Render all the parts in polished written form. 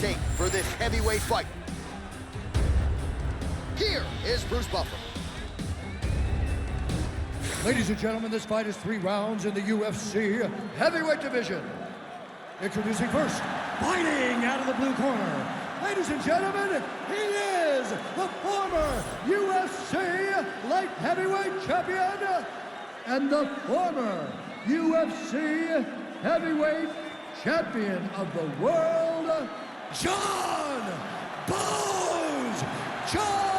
tape for this heavyweight fight. Here is Bruce Buffer. Ladies and gentlemen, this fight is 3 rounds in the UFC heavyweight division. Introducing first, fighting out of the blue corner. Ladies and gentlemen, he is the former UFC light heavyweight champion and the former UFC heavyweight champion of the world, John Bones Jones!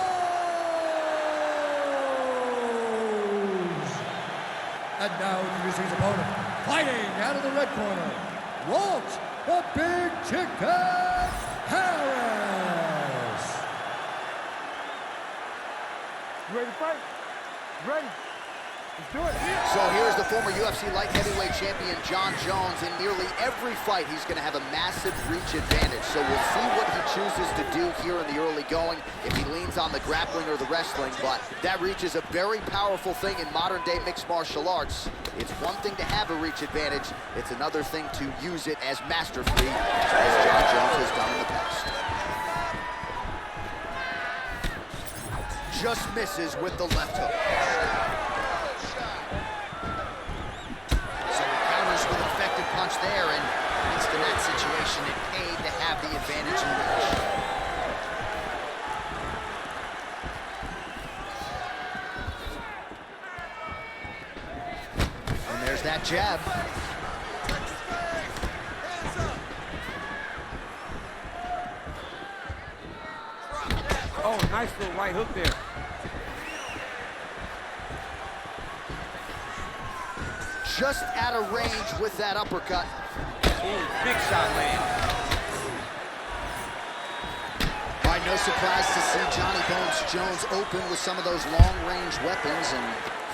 And now introducing his opponent, fighting out of the red corner, Walt, the Big Chicken Harris. You ready to fight? You ready? Let's do it. So here's the former UFC light heavyweight champion, John Jones. In nearly every fight, he's going to have a massive reach advantage. So we'll see what he chooses to do here in the early going, if he leans on the grappling or the wrestling. But that reach is a very powerful thing in modern-day mixed martial arts. It's one thing to have a reach advantage. It's another thing to use it as masterfully, as John Jones has done in the past. Just misses with the left hook. Punch there, and at least in that situation, it paid to have the advantage in the reach. And there's that jab. Oh, nice little right hook there. Just out of range with that uppercut. Ooh, big shot land. All right, no surprise to see Johnny Bones Jones open with some of those long-range weapons and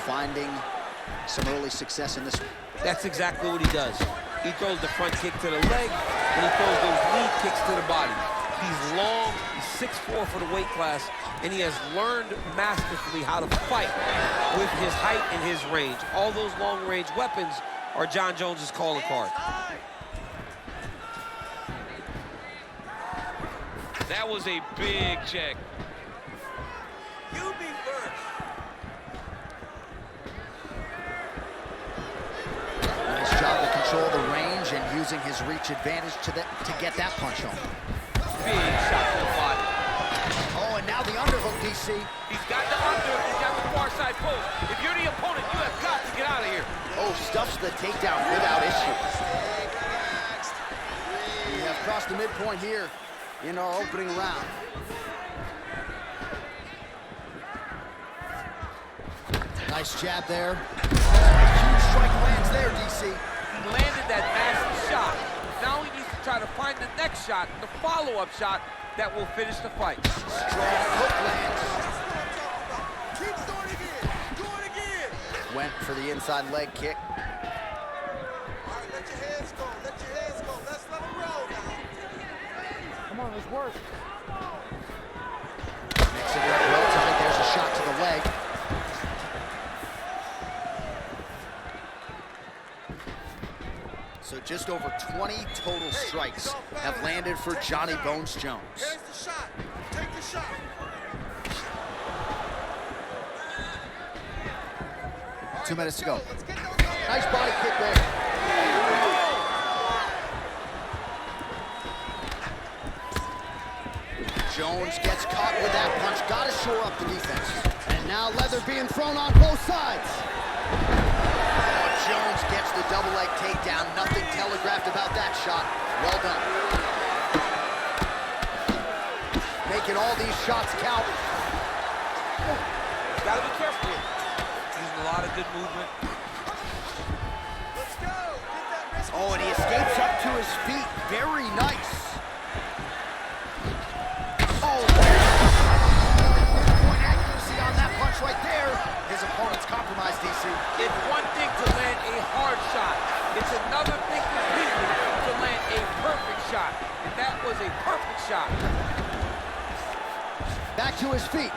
finding some early success in this one. That's exactly what he does. He throws the front kick to the leg, and he throws those lead kicks to the body. He's long, he's 6'4" for the weight class, and he has learned masterfully how to fight with his height and his range. All those long-range weapons are John Jones's calling card. That was a big check. You be first. Nice job to control the range and using his reach advantage to get that punch home. Big shot to the body. Oh, and now the underhook, DC. He's got the under, he's got the far side post. If you're the opponent, you have got to get out of here. Oh, stuffs the takedown without issue. We have crossed the midpoint here in our opening round. Nice jab there. Huge strike lands there, DC. He landed that massive shot. Now he needs to try to find the next shot, the follow-up shot that will finish the fight. Strong hook lands. Keep doing it again. Do it again. Went for the inside leg kick. All right, let your hands go. Let your hands go. Let's let them roll now. Come on, let's work. Mixing it up well tight. There's a shot to the leg. So just over 20 total strikes have landed for Johnny Bones Jones. Here's the shot. Take the shot. Right, 2 minutes to go. Nice body kick there. Jones gets caught with that punch. Got to shore up the defense. And now leather being thrown on both sides. Jones gets the double leg takedown. Nothing telegraphed about that shot. Well done. Making all these shots count. Gotta be careful here. Using a lot of good movement. Let's go. Get that wrist. Oh, and he escapes up to his feet. Very nice. Oh, point accuracy on that punch right there. His opponent's compromised, DC. It's one thing to land a hard shot. It's another thing completely to land a perfect shot. And that was a perfect shot. Back to his feet.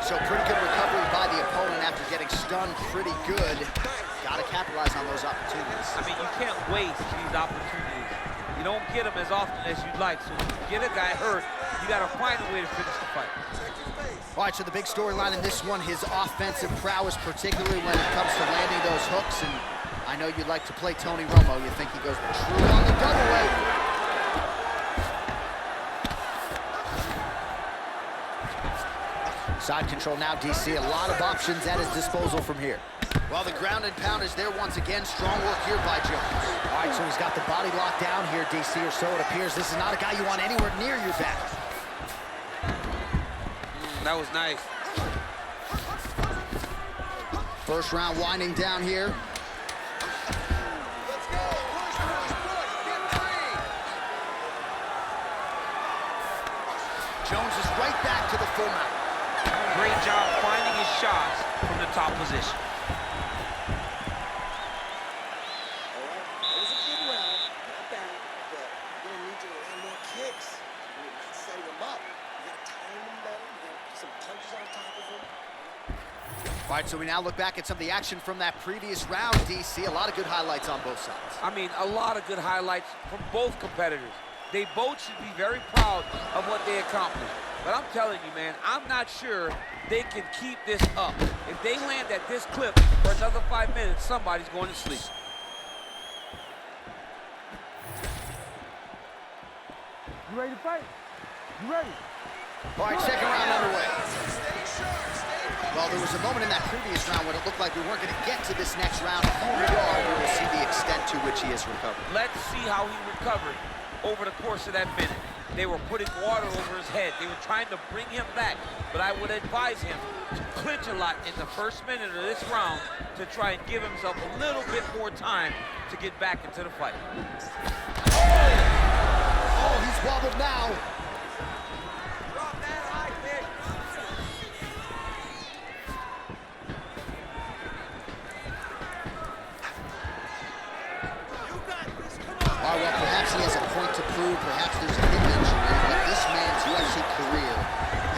So pretty good recovery by the opponent after getting stunned pretty good. Got got to capitalize on those opportunities. I mean, you can't waste these opportunities. You don't get them as often as you'd like. So when you get a guy hurt, you got to find a way to finish the fight. All right, so the big storyline in this one, his offensive prowess, particularly when it comes to landing those hooks. And I know you'd like to play Tony Romo. You think he goes true on the double leg. Side control now, DC. A lot of options at his disposal from here. Well, the ground and pound is there once again. Strong work here by Jones. All right, so he's got the body locked down here, DC, or so it appears. This is not a guy you want anywhere near your back. That was nice. First round winding down here. Jones is right back to the full mount. Great job finding his shots from the top position. All right, so we now look back at some of the action from that previous round, DC. A lot of good highlights on both sides. I mean, a lot of good highlights from both competitors. They both should be very proud of what they accomplished. But I'm telling you, man, I'm not sure they can keep this up. If they land at this clip for another 5 minutes, somebody's going to sleep. You ready to fight? You ready? All right, second round underway. Well, there was a moment in that previous round when it looked like we weren't going to get to this next round. Here we are. We will see the extent to which he has recovered. Let's see how he recovered over the course of that minute. They were putting water over his head. They were trying to bring him back. But I would advise him to clinch a lot in the first minute of this round to try and give himself a little bit more time to get back into the fight. Oh, he's wobbled now. All right, well, perhaps he has a point to prove. Perhaps there's a hip injury, but this man's UFC career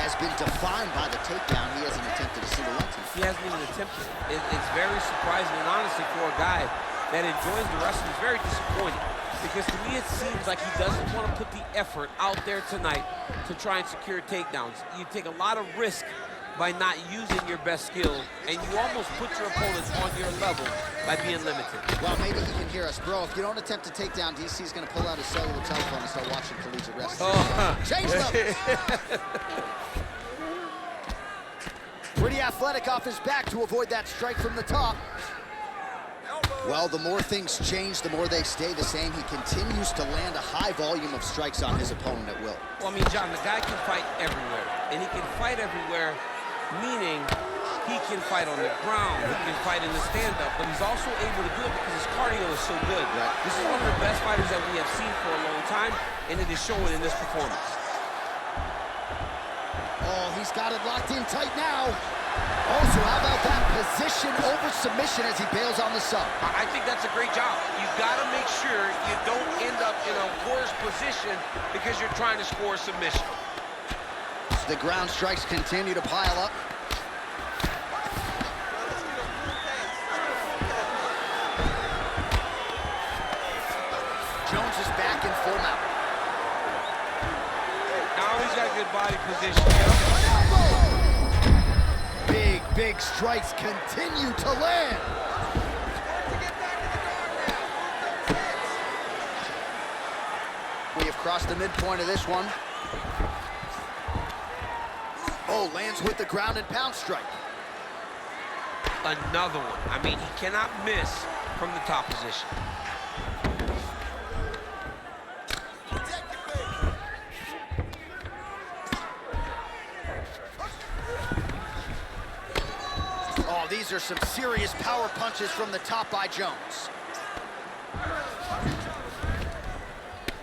has been defined by the takedown. He hasn't attempted a single one. He hasn't even attempted it. It's very surprising, and honestly, for a guy that enjoys the wrestling, it's very disappointing. Because to me, it seems like he doesn't want to put the effort out there tonight to try and secure takedowns. You take a lot of risk by not using your best skill, and you almost put your opponents on your level by being limited. Well, maybe he can hear us. Bro, if you don't attempt to take down, DC's going to pull out his cellular telephone and start watching collegiate wrestling. Change levels. Pretty athletic off his back to avoid that strike from the top. Well, the more things change, the more they stay the same. He continues to land a high volume of strikes on his opponent at will. Well, I mean, John, the guy can fight everywhere. And he can fight everywhere, meaning he can fight on the ground, he can fight in the stand-up, but he's also able to do it because his cardio is so good. Right. This is one of the best fighters that we have seen for a long time, and it is showing in this performance. Oh, he's got it locked in tight now. Also, how about that position over submission as he bails on the sub? I think that's a great job. You've got to make sure you don't end up in a worse position because you're trying to score a submission. The ground strikes continue to pile up. Jones is back in full mount. Now he's got good body position. Big strikes continue to land. We have crossed the midpoint of this one. Oh, lands with the ground and pound strike. Another one. I mean, he cannot miss from the top position. Oh, these are some serious power punches from the top by Jones.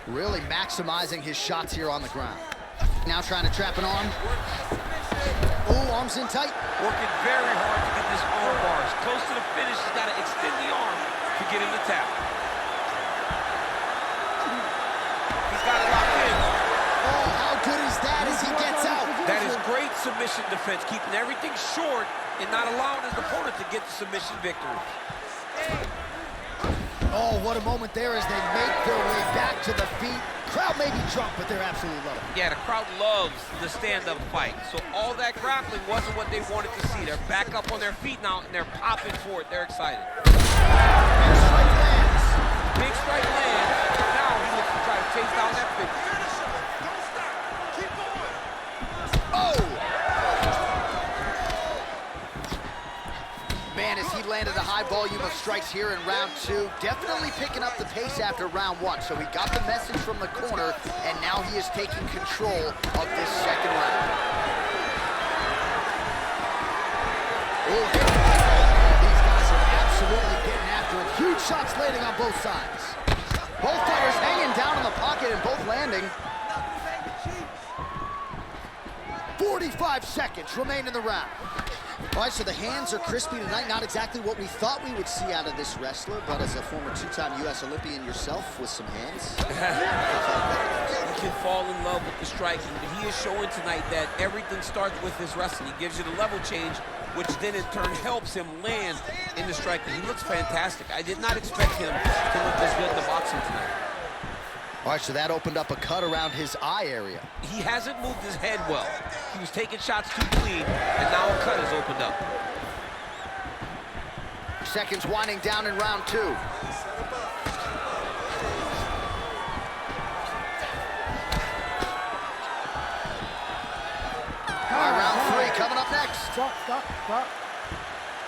Really maximizing his shots here on the ground. Now trying to trap an arm. Oh, arms in tight. Working very hard to get this arm bars. Close to the finish, he's got to extend the arm to get him to tap. He's got it locked in. Oh, how good is that as he gets out? That is great submission defense, keeping everything short and not allowing his opponent to get the submission victory. Oh, what a moment there as they make their way back to the feet. Crowd may be drunk, but they're absolutely loving it. Yeah, the crowd loves the stand-up fight. So all that grappling wasn't what they wanted to see. They're back up on their feet now, and they're popping for it. They're excited. Big strike lands. Big strike lands. Now he looks to try to chase down that finish. Oh! Man, as he landed a high volume of strikes here in round 2, definitely picking up the pace after round 1. So he got the message from the corner, and now he is taking control of this second round. Oh, these guys are absolutely getting after it. Huge shots landing on both sides. Both fighters hanging down in the pocket and both landing. 45 seconds remain in the round. All right, so the hands are crispy tonight. Not exactly what we thought we would see out of this wrestler, but as a former 2-time U.S. Olympian yourself with some hands. You can fall in love with the striking, but he is showing tonight that everything starts with his wrestling. He gives you the level change, which then in turn helps him land in the striking. He looks fantastic. I did not expect him to look this good in the boxing tonight. All right, so that opened up a cut around his eye area. He hasn't moved his head well. He was taking shots too clean, and now a cut has opened up. Seconds winding down in round 2. All right, round 3 coming up next. Stop.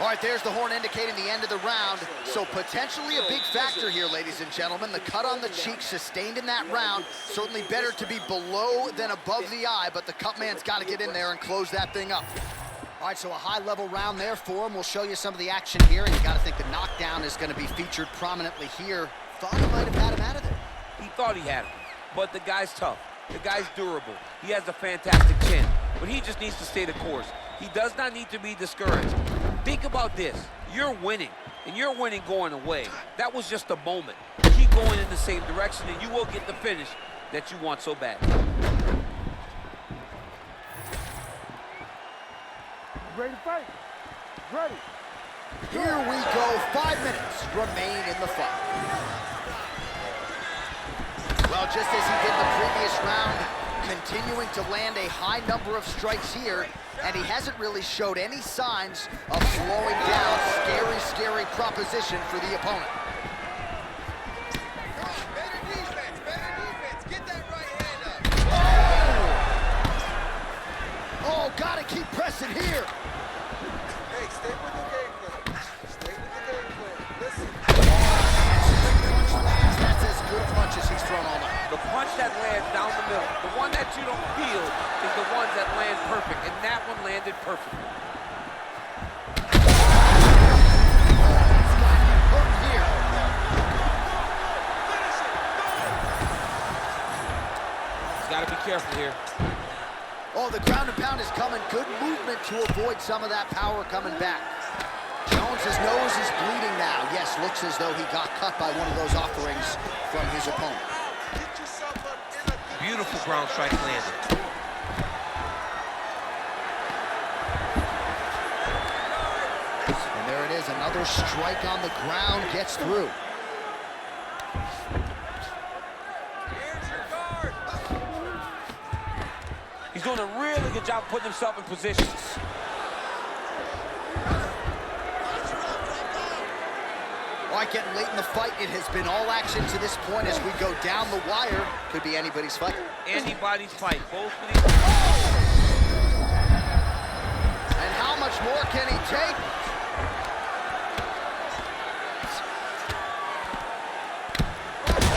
All right, there's the horn indicating the end of the round. So potentially a big factor here, ladies and gentlemen. The cut on the cheek sustained in that round. Certainly better to be below than above the eye, but the cut man's got to get in there and close that thing up. All right, so a high-level round there for him. We'll show you some of the action here, and you got to think the knockdown is going to be featured prominently here. Thought he might have had him out of there. He thought he had him, but the guy's tough. The guy's durable. He has a fantastic chin, but he just needs to stay the course. He does not need to be discouraged. Think about this. You're winning, and you're winning going away. That was just a moment. Keep going in the same direction, and you will get the finish that you want so bad. Ready to fight? Ready. Here we go. 5 minutes remain in the fight. Well, just as he did in the previous round, continuing to land a high number of strikes here, and he hasn't really showed any signs of slowing down. Scary, scary proposition for the opponent. Better defense. Get that right hand up. Oh, gotta keep pressing here. Hey, stay with the game plan. Stay with the game plan. Listen. That's as good a punch as he's thrown all night. The punch that lands down the middle, the one that you don't feel, is the ones that land perfect, and that one landed perfectly. He's got to be careful here. Oh, the ground and pound is coming. Good movement to avoid some of that power coming back. Jones's nose is bleeding now. Yes, looks as though he got cut by one of those offerings from his opponent. Beautiful ground strike landed. And there it is, another strike on the ground gets through. He's doing a really good job putting himself in positions. All right, getting late in the fight, it has been all action to this point as we go down the wire. Could be anybody's fight. Anybody's fight. Both of these. And how much more can he take?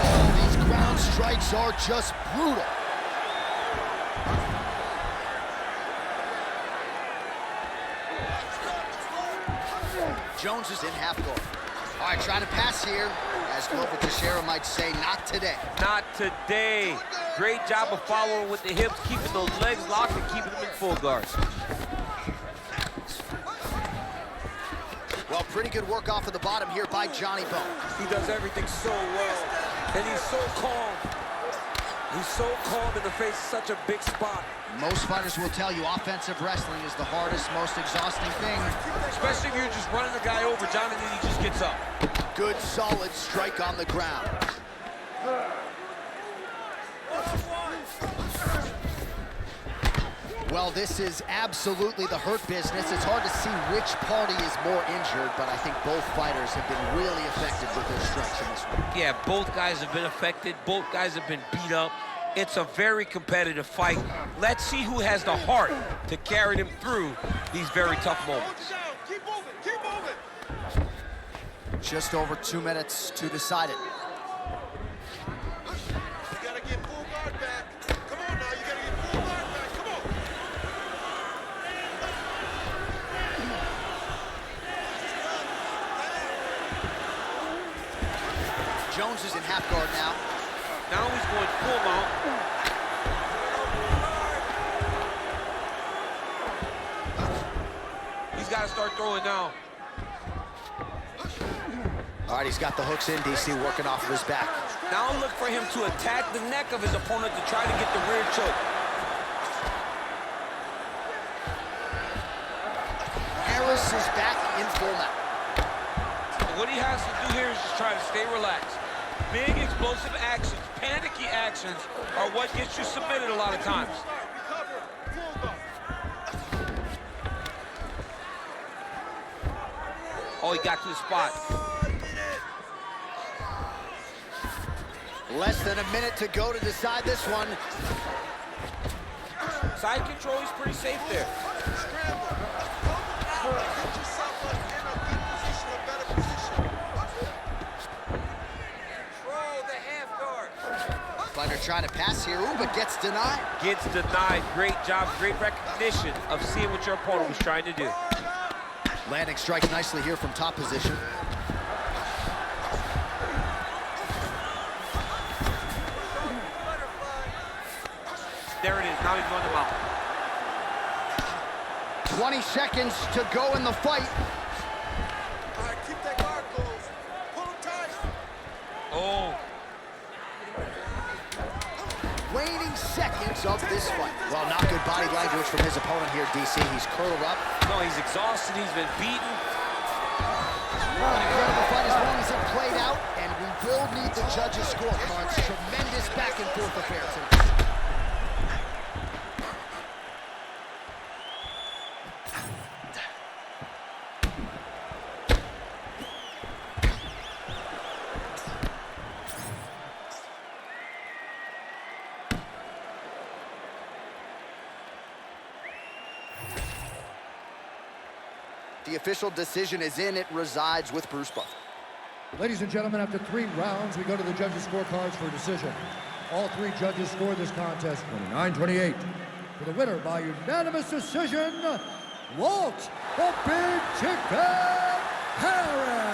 Oh, these ground strikes are just brutal. Jones is in half guard. All right, trying to pass here. As Glover Teixeira might say, not today. Not today. Great job of following with the hips, keeping those legs locked and keeping them in full guard. Well, pretty good work off of the bottom here by Johnny Bone. He does everything so well, and he's so calm. He's so calm in the face of such a big spot. Most fighters will tell you offensive wrestling is the hardest, most exhausting thing. Especially if you're just running the guy over, John, and then he just gets up. Good, solid strike on the ground. Well, this is absolutely the hurt business. It's hard to see which party is more injured, but I think both fighters have been really effective with their strikes in this one. Yeah, both guys have been affected. Both guys have been beat up. It's a very competitive fight. Let's see who has the heart to carry them through these very tough moments. Keep moving, keep moving. Just over 2 minutes to decide it. You gotta get full guard back. Come on now, you gotta get full guard back. Come on. Jones is in half guard now. Now he's going full mount. He's got to start throwing now. All right, he's got the hooks in, DC, working off of his back. Now look for him to attack the neck of his opponent to try to get the rear choke. Harris is back in full mount. What he has to do here is just try to stay relaxed. Big explosive actions, panicky actions are what gets you submitted a lot of times. Oh, he got to the spot. Less than a minute to go to decide this one. Side control is pretty safe there. Fighter trying to pass here, ooh, but gets denied. Gets denied. Great job, great recognition of seeing what your opponent was trying to do. Landing strikes nicely here from top position. There it is. Now he's going to mount. 20 seconds to go in the fight. All right, keep that guard closed. Pull him tight. Oh. Waning seconds of this fight. Well, not good body language from his opponent here, DC. He's curled up. No, he's exhausted. He's been beaten. An incredible fight as long as it played out, and we will need the judges' scorecards. Tremendous back and forth affair tonight. The official decision is in. It resides with Bruce Buffer. Ladies and gentlemen, after 3 rounds, we go to the judges' scorecards for a decision. All 3 judges scored this contest 29-28. For the winner by unanimous decision, Walt, the Big Chicken Harris.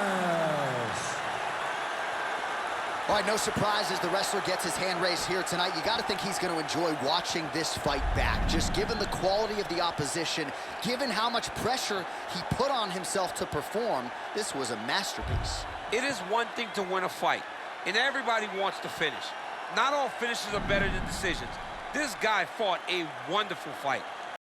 All right, no surprise as the wrestler gets his hand raised here tonight. You got to think he's going to enjoy watching this fight back. Just given the quality of the opposition, given how much pressure he put on himself to perform, this was a masterpiece. It is one thing to win a fight, and everybody wants to finish. Not all finishes are better than decisions. This guy fought a wonderful fight.